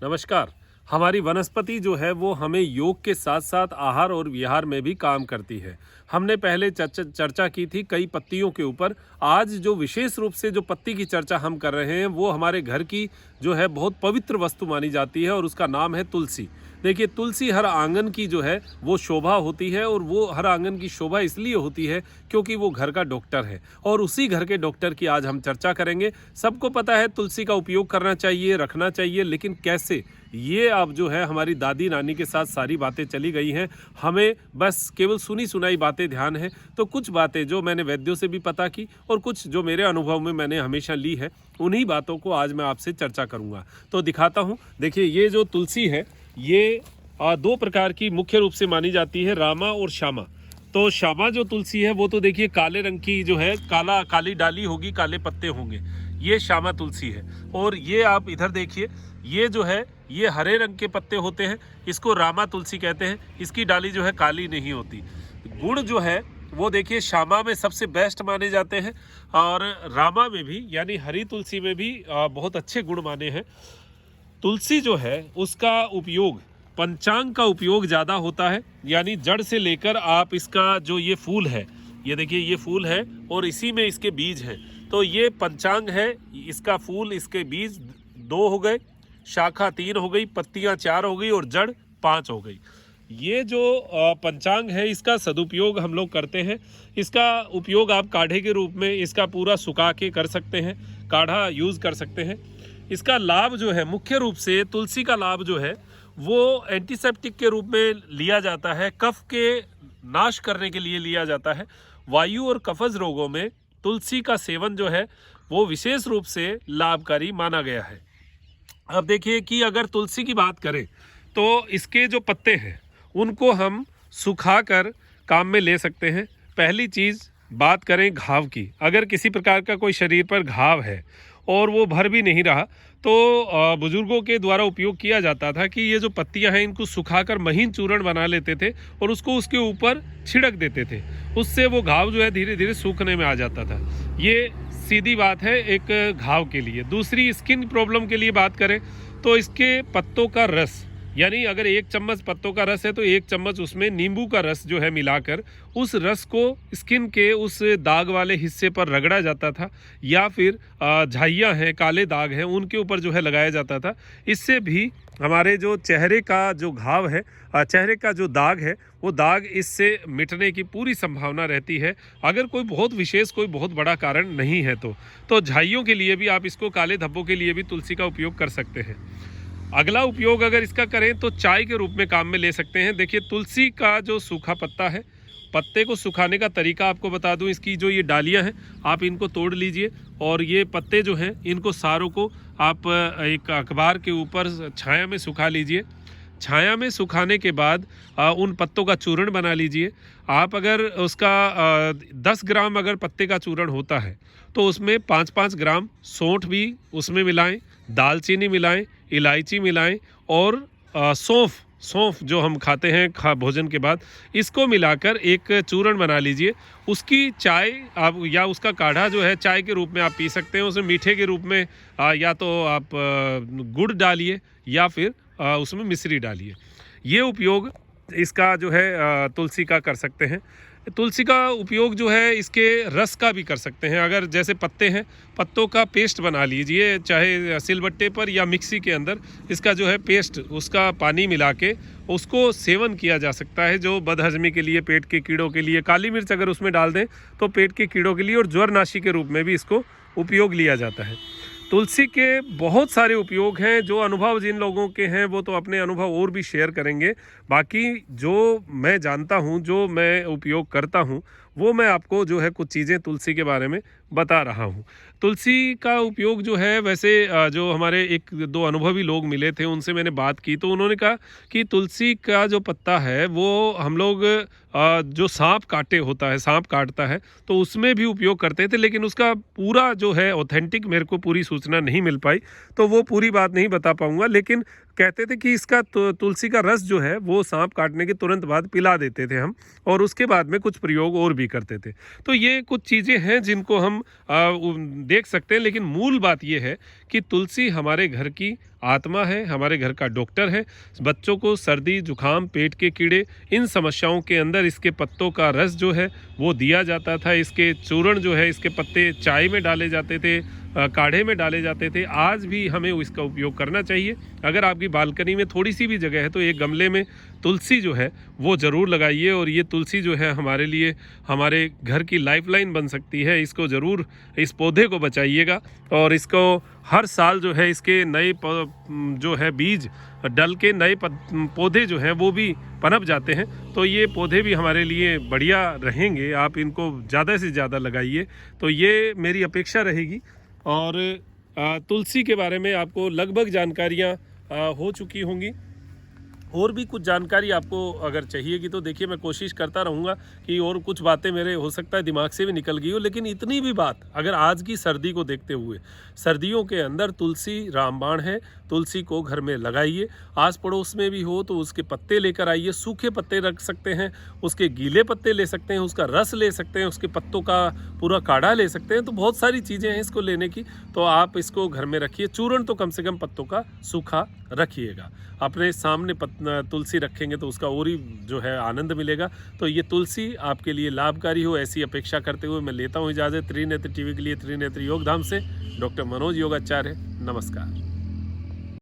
नमस्कार। हमारी वनस्पति जो है वो हमें योग के साथ साथ आहार और विहार में भी काम करती है। हमने पहले चर्चा की थी कई पत्तियों के ऊपर। आज जो विशेष रूप से जो पत्ती की चर्चा हम कर रहे हैं वो हमारे घर की जो है बहुत पवित्र वस्तु मानी जाती है और उसका नाम है तुलसी। देखिए, तुलसी हर आंगन की जो है वो शोभा होती है और वो हर आंगन की शोभा इसलिए होती है क्योंकि वो घर का डॉक्टर है और उसी घर के डॉक्टर की आज हम चर्चा करेंगे। सबको पता है तुलसी का उपयोग करना चाहिए, रखना चाहिए, लेकिन कैसे, ये अब जो है हमारी दादी नानी के साथ सारी बातें चली गई हैं। हमें बस केवल सुनी सुनाई बातें ध्यान है। तो कुछ बातें जो मैंने वैद्यों से भी पता की और कुछ जो मेरे अनुभव में मैंने हमेशा ली है, उन्हीं बातों को आज मैं आपसे चर्चा करूँगा। तो दिखाता हूँ। देखिए, ये जो तुलसी है ये दो प्रकार की मुख्य रूप से मानी जाती है, रामा और श्यामा। तो श्यामा जो तुलसी है वो तो देखिए काले रंग की जो है, काली डाली होगी, काले पत्ते होंगे, ये श्यामा तुलसी है। और ये आप इधर देखिए, ये जो है ये हरे रंग के पत्ते होते हैं, इसको रामा तुलसी कहते हैं। इसकी डाली जो है काली नहीं होती। गुण जो है वो देखिए श्यामा में सबसे बेस्ट माने जाते हैं और रामा में भी यानी हरी तुलसी में भी बहुत अच्छे गुण माने हैं। तुलसी जो है उसका उपयोग, पंचांग का उपयोग ज़्यादा होता है, यानी जड़ से लेकर आप इसका जो ये फूल है, ये देखिए ये फूल है और इसी में इसके बीज हैं। तो ये पंचांग है, इसका फूल, इसके बीज 2 हो गए, शाखा 3 हो गई, पत्तियां 4 हो गई और जड़ 5 हो गई। ये जो पंचांग है इसका सदुपयोग हम लोग करते हैं। इसका उपयोग आप काढ़े के रूप में इसका पूरा सुखा के कर सकते हैं, काढ़ा यूज़ कर सकते हैं। इसका लाभ जो है मुख्य रूप से तुलसी का लाभ जो है वो एंटीसेप्टिक के रूप में लिया जाता है, कफ के नाश करने के लिए लिया जाता है। वायु और कफज रोगों में तुलसी का सेवन जो है वो विशेष रूप से लाभकारी माना गया है। अब देखिए कि अगर तुलसी की बात करें तो इसके जो पत्ते हैं उनको हम सुखाकर काम में ले सकते हैं। पहली चीज़ बात करें घाव की, अगर किसी प्रकार का कोई शरीर पर घाव है और वो भर भी नहीं रहा तो बुजुर्गों के द्वारा उपयोग किया जाता था कि ये जो पत्तियां हैं इनको सुखाकर महीन चूर्ण बना लेते थे और उसको उसके ऊपर छिड़क देते थे। उससे वो घाव जो है धीरे धीरे सूखने में आ जाता था। ये सीधी बात है एक घाव के लिए। दूसरी, स्किन प्रॉब्लम के लिए बात करें तो इसके पत्तों का रस, यानी अगर 1 चम्मच पत्तों का रस है तो 1 चम्मच उसमें नींबू का रस जो है मिलाकर उस रस को स्किन के उस दाग वाले हिस्से पर रगड़ा जाता था, या फिर झाइयाँ हैं, काले दाग हैं, उनके ऊपर जो है लगाया जाता था। इससे भी हमारे जो चेहरे का जो घाव है, चेहरे का जो दाग है, वो दाग इससे मिटने की पूरी संभावना रहती है, अगर कोई बहुत विशेष, कोई बहुत बड़ा कारण नहीं है तो झाइयों के लिए भी आप इसको, काले धब्बों के लिए भी तुलसी का उपयोग कर सकते हैं। अगला उपयोग अगर इसका करें तो चाय के रूप में काम में ले सकते हैं। देखिए, तुलसी का जो सूखा पत्ता है, पत्ते को सुखाने का तरीका आपको बता दूं। इसकी जो ये डालियां हैं आप इनको तोड़ लीजिए और ये पत्ते जो हैं इनको सारों को आप एक अखबार के ऊपर छाया में सुखा लीजिए। छाया में सुखाने के बाद उन पत्तों का चूर्ण बना लीजिए। आप अगर उसका 10 ग्राम अगर पत्ते का चूर्ण होता है तो उसमें 5-5 ग्राम सौंठ भी उसमें मिलाएं, दालचीनी मिलाएं, इलायची मिलाएं और सौंफ जो हम खाते हैं भोजन के बाद, इसको मिलाकर एक चूर्ण बना लीजिए। उसकी चाय आप, या उसका काढ़ा जो है चाय के रूप में आप पी सकते हैं। उसमें मीठे के रूप में या तो आप गुड़ डालिए या फिर उसमें मिश्री डालिए। ये उपयोग इसका जो है तुलसी का कर सकते हैं। तुलसी का उपयोग जो है इसके रस का भी कर सकते हैं। अगर जैसे पत्ते हैं, पत्तों का पेस्ट बना लीजिए, चाहे सिलबट्टे पर या मिक्सी के अंदर इसका जो है पेस्ट, उसका पानी मिला के उसको सेवन किया जा सकता है, जो बदहजमी के लिए, पेट के कीड़ों के लिए। काली मिर्च अगर उसमें डाल दें तो पेट के कीड़ों के लिए और ज्वरनाशी के रूप में भी इसको उपयोग लिया जाता है। तुलसी के बहुत सारे उपयोग हैं। जो अनुभव जिन लोगों के हैं वो तो अपने अनुभव और भी शेयर करेंगे। बाकी जो मैं जानता हूँ, जो मैं उपयोग करता हूँ, वो मैं आपको जो है कुछ चीज़ें तुलसी के बारे में बता रहा हूँ। तुलसी का उपयोग जो है, वैसे जो हमारे 1-2 अनुभवी लोग मिले थे उनसे मैंने बात की तो उन्होंने कहा कि तुलसी का जो पत्ता है वो हम लोग जो सांप काटता है तो उसमें भी उपयोग करते थे, लेकिन उसका पूरा जो है ऑथेंटिक मेरे को पूरी सूचना नहीं मिल पाई, तो वो पूरी बात नहीं बता पाऊँगा। लेकिन कहते थे कि इसका तुलसी का रस जो है वो सांप काटने के तुरंत बाद पिला देते थे हम, और उसके बाद में कुछ प्रयोग और भी करते थे। तो ये कुछ चीज़ें हैं जिनको हम देख सकते हैं, लेकिन मूल बात ये है कि तुलसी हमारे घर की आत्मा है, हमारे घर का डॉक्टर है। बच्चों को सर्दी जुकाम पेट के कीड़े इन समस्याओं के अंदर इसके पत्तों का रस जो है वो दिया जाता था। इसके चूर्ण जो है, इसके पत्ते चाय में डाले जाते थे, काढ़े में डाले जाते थे। आज भी हमें इसका उपयोग करना चाहिए। अगर आपकी बालकनी में थोड़ी सी भी जगह है तो एक गमले में तुलसी जो है वो ज़रूर लगाइए, और ये तुलसी जो है हमारे लिए हमारे घर की लाइफलाइन बन सकती है। इसको ज़रूर, इस पौधे को बचाइएगा, और इसको हर साल जो है इसके नए जो है बीज डल के नए पौधे जो हैं वो भी पनप जाते हैं। तो ये पौधे भी हमारे लिए बढ़िया रहेंगे, आप इनको ज़्यादा से ज़्यादा लगाइए। तो ये मेरी अपेक्षा रहेगी। और तुलसी के बारे में आपको लगभग जानकारियाँ हो चुकी होंगी। और भी कुछ जानकारी आपको अगर चाहिएगी तो देखिए, मैं कोशिश करता रहूँगा कि और कुछ बातें मेरे हो सकता है दिमाग से भी निकल गई हो, लेकिन इतनी भी बात, अगर आज की सर्दी को देखते हुए, सर्दियों के अंदर तुलसी रामबाण है, तुलसी को घर में लगाइए। आस पड़ोस में भी हो तो उसके पत्ते लेकर आइए, सूखे पत्ते रख सकते हैं, उसके गीले पत्ते ले सकते हैं, उसका रस ले सकते हैं, उसके पत्तों का पूरा काढ़ा ले सकते हैं। तो बहुत सारी चीज़ें हैं इसको लेने की, तो आप इसको घर में रखिए। चूर्ण तो कम से कम पत्तों का सूखा रखिएगा। अपने सामने तुलसी रखेंगे तो उसका और ही जो है आनंद मिलेगा। तो ये तुलसी आपके लिए लाभकारी हो, ऐसी अपेक्षा करते हुए मैं लेता हूँ इजाज़त। त्रिनेत्र टीवी के लिए त्रिनेत्र योगधाम से डॉक्टर मनोज योगाचार्य, नमस्कार।